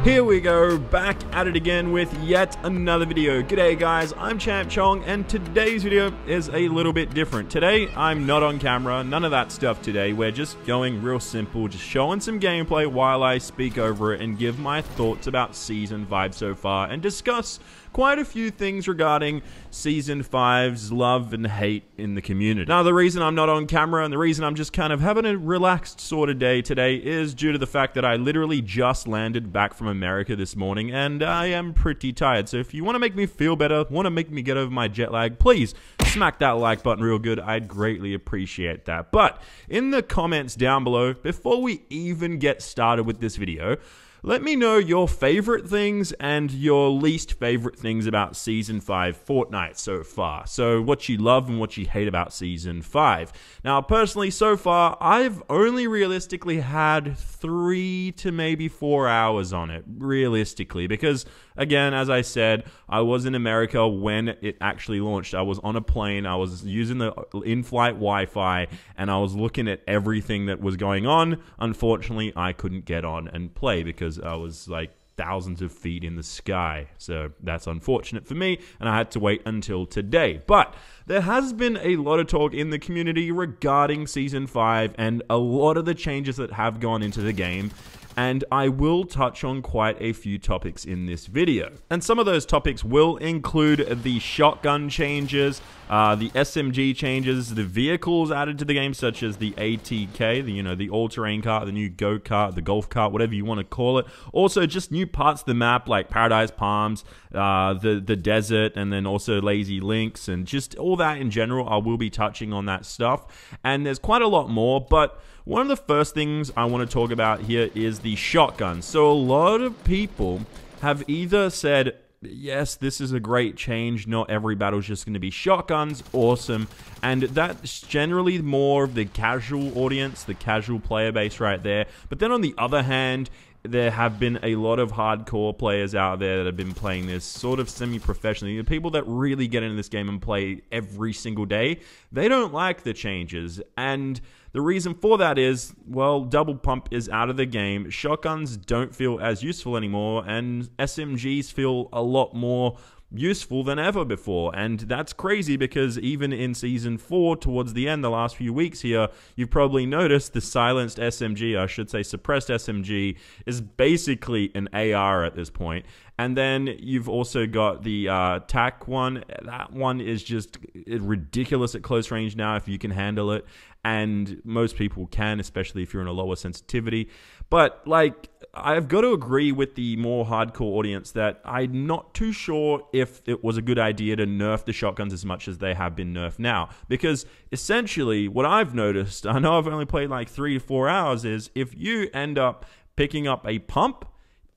Here we go, back at it again with yet another video. G'day guys, I'm Champ Chong, and today's video is a little bit different. Today, I'm not on camera, none of that stuff today. We're just going real simple, just showing some gameplay while I speak over it and give my thoughts about Season 5 so far, and discuss quite a few things regarding Season 5's love and hate in the community. Now, the reason I'm not on camera and the reason I'm just kind of having a relaxed sort of day today is due to the fact that I literally just landed back from America this morning and I am pretty tired. So if you want to make me feel better, want to make me get over my jet lag, please smack that like button real good. I'd greatly appreciate that. But in the comments down below, before we even get started with this video, let me know your favorite things and your least favorite things about Season 5 Fortnite so far. So what you love and what you hate about Season 5. Now, personally, so far, I've only realistically had 3 to maybe 4 hours on it, realistically. Because, again, as I said, I was in America when it actually launched. I was on a plane, I was using the in-flight Wi-Fi, and I was looking at everything that was going on. Unfortunately, I couldn't get on and play because I was like thousands of feet in the sky. So that's unfortunate for me, and I had to wait until today. But there has been a lot of talk in the community regarding Season 5 and a lot of the changes that have gone into the game, and I will touch on quite a few topics in this video. And some of those topics will include the shotgun changes, the SMG changes, the vehicles added to the game, such as the ATK, the all-terrain car, the new go-kart, the golf cart, whatever you want to call it. Also, just new parts of the map like Paradise Palms, the desert, and then also Lazy Links, and just all that in general. I will be touching on that stuff. And there's quite a lot more, but one of the first things I want to talk about here is the shotgun. So a lot of people have either said, yes, this is a great change, not every battle is just going to be shotguns, awesome, and that's generally more of the casual audience, the casual player base right there. But then on the other hand, there have been a lot of hardcore players out there that have been playing this sort of semi-professionally. The people that really get into this game and play every single day, they don't like the changes. And the reason for that is, well, double pump is out of the game. Shotguns don't feel as useful anymore, and SMGs feel a lot more useful than ever before. And that's crazy because even in Season 4, towards the end, the last few weeks here, you've probably noticed the silenced SMG, I should say suppressed SMG, is basically an AR at this point. And then you've also got the TAC one. That one is just ridiculous at close range now if you can handle it. And most people can, especially if you're in a lower sensitivity. But, like, I've got to agree with the more hardcore audience that I'm not too sure if it was a good idea to nerf the shotguns as much as they have been nerfed now. Because, essentially, what I've noticed, I know I've only played like 3 to 4 hours, is if you end up picking up a pump,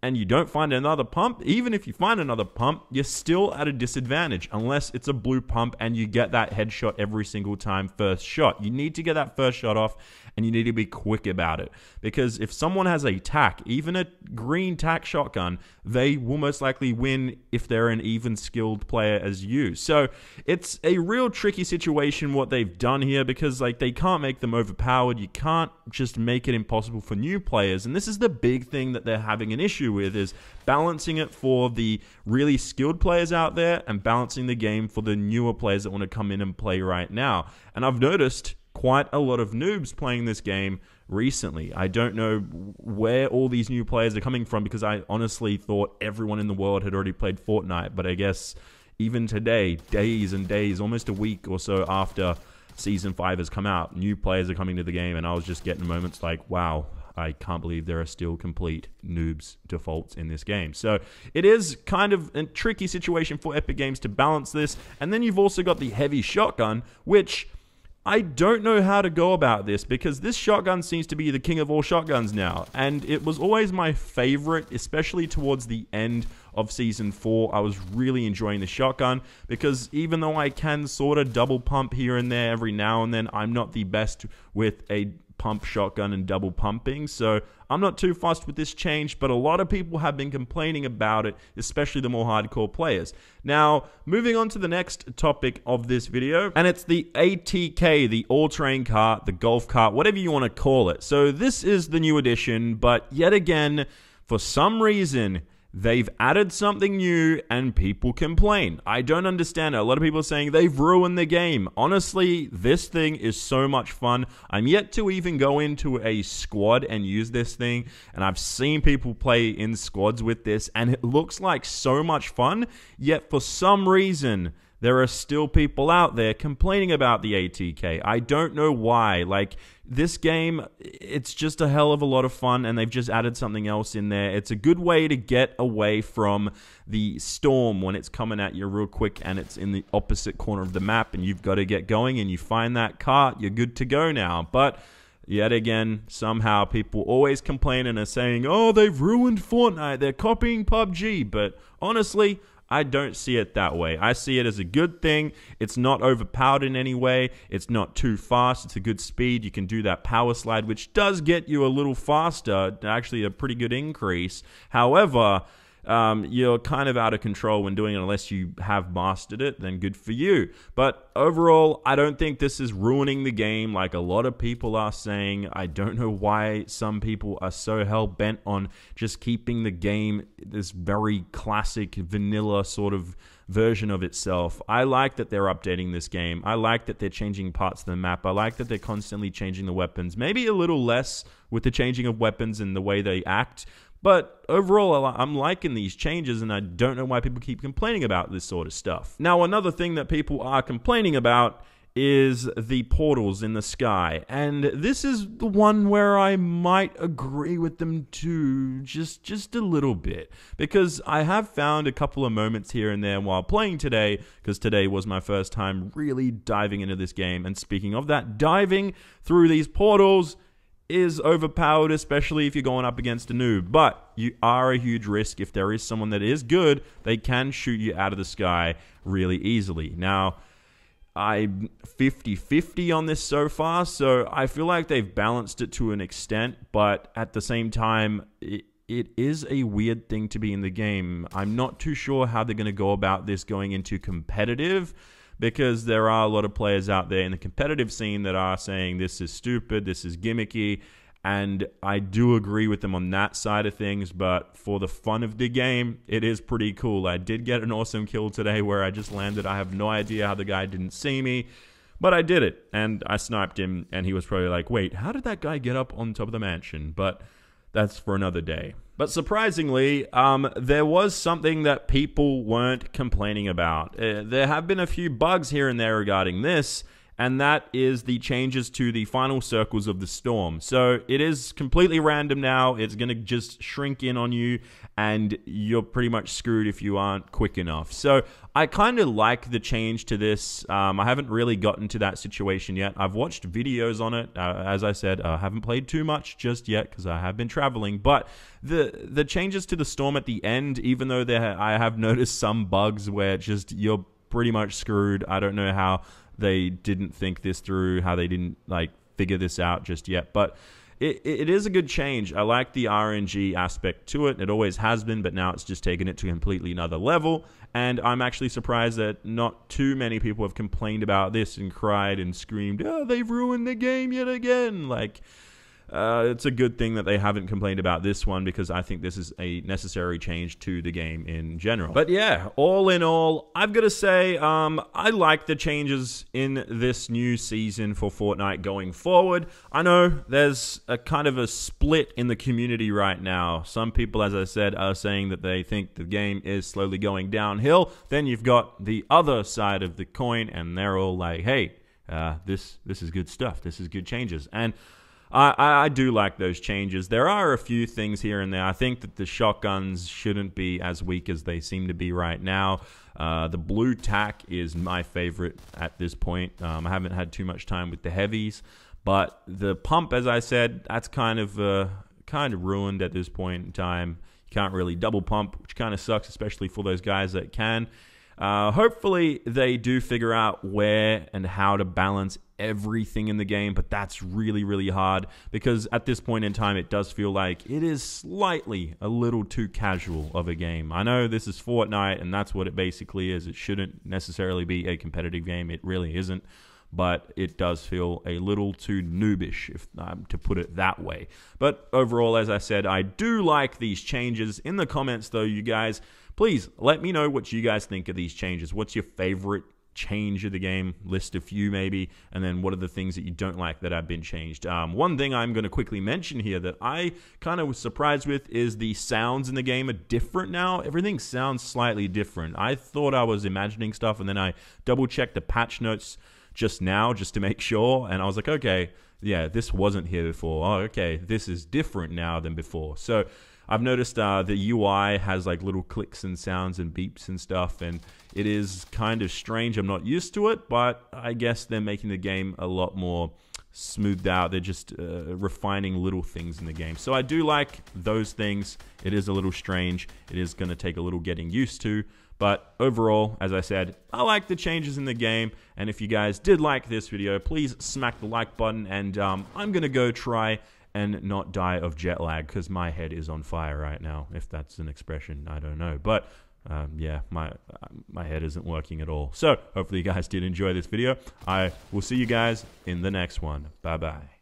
and you don't find another pump, even if you find another pump, you're still at a disadvantage unless it's a blue pump and you get that headshot every single time first shot. You need to get that first shot off, and you need to be quick about it. Because if someone has a TAC, even a green TAC shotgun, they will most likely win if they're an even skilled player as you. So it's a real tricky situation what they've done here, because like they can't make them overpowered. You can't just make it impossible for new players. And this is the big thing that they're having an issue with, is balancing it for the really skilled players out there and balancing the game for the newer players that want to come in and play right now. And I've noticed quite a lot of noobs playing this game recently. I don't know where all these new players are coming from, because I honestly thought everyone in the world had already played Fortnite. But I guess even today, days and days, almost a week or so after Season 5 has come out, new players are coming to the game, and I was just getting moments like, wow, I can't believe there are still complete noobs defaults in this game. So it is kind of a tricky situation for Epic Games to balance this. And then you've also got the heavy shotgun, which I don't know how to go about this, because this shotgun seems to be the king of all shotguns now. And it was always my favorite, especially towards the end of Season 4. I was really enjoying the shotgun, because even though I can sort of double pump here and there every now and then, I'm not the best with a pump shotgun and double pumping, so I'm not too fussed with this change. But a lot of people have been complaining about it, especially the more hardcore players. Now, moving on to the next topic of this video, and it's the ATK, the all-terrain cart, the golf cart, whatever you want to call it. So this is the new edition, but yet again, For some reason, they've added something new and people complain. I don't understand it. A lot of people are saying they've ruined the game. Honestly, this thing is so much fun. I'm yet to even go into a squad and use this thing, and I've seen people play in squads with this, and it looks like so much fun, yet for some reason, there are still people out there complaining about the ATK. I don't know why. Like, this game, it's just a hell of a lot of fun, and they've just added something else in there. It's a good way to get away from the storm when it's coming at you real quick and it's in the opposite corner of the map and you've got to get going and you find that cart, you're good to go now. But yet again, somehow people always complain and are saying, oh, they've ruined Fortnite, they're copying PUBG. But honestly, I don't see it that way. I see it as a good thing. It's not overpowered in any way. It's not too fast. It's a good speed. You can do that power slide, which does get you a little faster, actually a pretty good increase. However, you're kind of out of control when doing it unless you have mastered it, then good for you. But overall, I don't think this is ruining the game like a lot of people are saying. I don't know why some people are so hell-bent on just keeping the game this very classic vanilla sort of version of itself. I like that they're updating this game. I like that they're changing parts of the map. I like that they're constantly changing the weapons. Maybe a little less with the changing of weapons and the way they act. But overall, I'm liking these changes, and I don't know why people keep complaining about this sort of stuff. Now, another thing that people are complaining about is the portals in the sky. And this is the one where I might agree with them too, just a little bit. Because I have found a couple of moments here and there while playing today, because today was my first time really diving into this game. And speaking of that, diving through these portals is overpowered, especially if you're going up against a noob. But you are a huge risk. If there is someone that is good, they can shoot you out of the sky really easily. Now, I'm 50-50 on this so far, so I feel like they've balanced it to an extent, but at the same time, it is a weird thing to be in the game. I'm not too sure how they're going to go about this going into competitive, because there are a lot of players out there in the competitive scene that are saying this is stupid, this is gimmicky, and I do agree with them on that side of things, but for the fun of the game, it is pretty cool. I did get an awesome kill today where I just landed. I have no idea how the guy didn't see me, but I did it, and I sniped him, and he was probably like, wait, how did that guy get up on top of the mansion? But that's for another day. But surprisingly, there was something that people weren't complaining about. There have been a few bugs here and there regarding this, and that is the changes to the final circles of the storm. So it is completely random now. It's going to just shrink in on you, and you're pretty much screwed if you aren't quick enough. So I kind of like the change to this. I haven't really gotten to that situation yet. I've watched videos on it. As I said, I haven't played too much just yet because I have been traveling. But the changes to the storm at the end, even though I have noticed some bugs where just you're pretty much screwed. I don't know how they didn't think this through, how they didn't figure this out just yet. But it is a good change. I like the RNG aspect to it. It always has been, but now it's just taken it to a completely another level. And I'm actually surprised that not too many people have complained about this and cried and screamed, oh, they've ruined the game yet again. It's a good thing that they haven't complained about this one, because I think this is a necessary change to the game in general. But yeah, all in all, I've got to say, I like the changes in this new season for Fortnite going forward. I know there's a kind of a split in the community right now. Some people, as I said, are saying that they think the game is slowly going downhill. Then you've got the other side of the coin, and they're all like, hey, this is good stuff. This is good changes. And I do like those changes. There are a few things here and there. I think that the shotguns shouldn't be as weak as they seem to be right now. The blue tack is my favorite at this point. I haven't had too much time with the heavies, but the pump, as I said, that's kind of ruined at this point in time. You can't really double pump, which kind of sucks, especially for those guys that can. Hopefully they do figure out where and how to balance everything in the game, but that's really, really hard, because at this point in time, it does feel like it is slightly a little too casual of a game. I know this is Fortnite, and that's what it basically is. It shouldn't necessarily be a competitive game. It really isn't. but it does feel a little too noobish, if to put it that way. But overall, as I said, I do like these changes. In the comments, though, you guys, please let me know what you guys think of these changes. What's your favorite change of the game? List a few maybe, and then what are the things that you don't like that have been changed. One thing I'm going to quickly mention here that I kind of was surprised with is the sounds in the game are different now. Everything sounds slightly different. I thought I was imagining stuff, and then I double checked the patch notes just now just to make sure, and I was like, okay, yeah, this wasn't here before. Oh, okay, this is different now than before. So I've noticed the UI has like little clicks and sounds and beeps and stuff, and it is kind of strange. I'm not used to it, but I guess they're making the game a lot more smoothed out. They're just refining little things in the game. So I do like those things. It is a little strange. It is going to take a little getting used to. But overall, as I said, I like the changes in the game. And if you guys did like this video, please smack the like button. And I'm going to go try and not die of jet lag, because my head is on fire right now. If that's an expression, I don't know. But yeah, my head isn't working at all. So hopefully you guys did enjoy this video. I will see you guys in the next one. Bye bye.